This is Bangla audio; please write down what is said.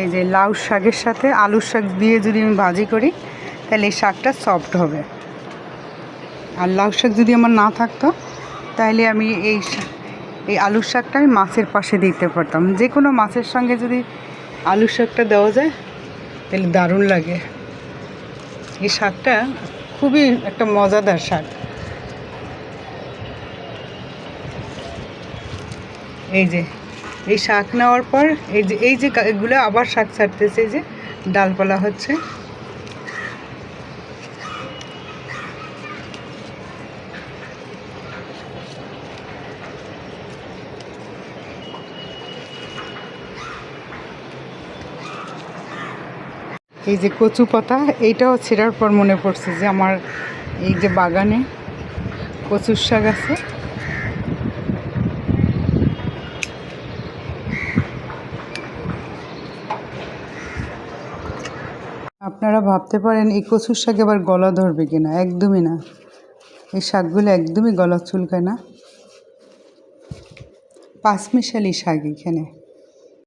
এই যে লাউ শাকের সাথে আলুর শাক দিয়ে যদি আমি ভাজি করি তাহলে এই শাকটা সফট হবে। আর লাউ শাক যদি আমার না থাকতো তাহলে আমি এই আলুর শাকটা আমি মাছের পাশে দিতে পারতাম। যে কোনো মাছের সঙ্গে যদি আলুর শাকটা দেওয়া যায় তাহলে দারুণ লাগে। এই শাকটা খুবই একটা মজাদার শাক। এই শাক নেওয়ার পর এই যে এগুলো আবার শাক ছাড়তেছে, এই যে ডালপালা হচ্ছে। এই যে কচু পাতা, এইটাও ছেঁড়ার পর মনে পড়ছে যে আমার এই যে বাগানে কচুর শাক আছে। আপনারা ভাবতে পারেন এই কচুর শাকে আবার গলা ধরবে কিনা, একদমই না। এই শাকগুলো একদমই গলা চুলকায় না, পাঁচমিশালি শাক এখানে।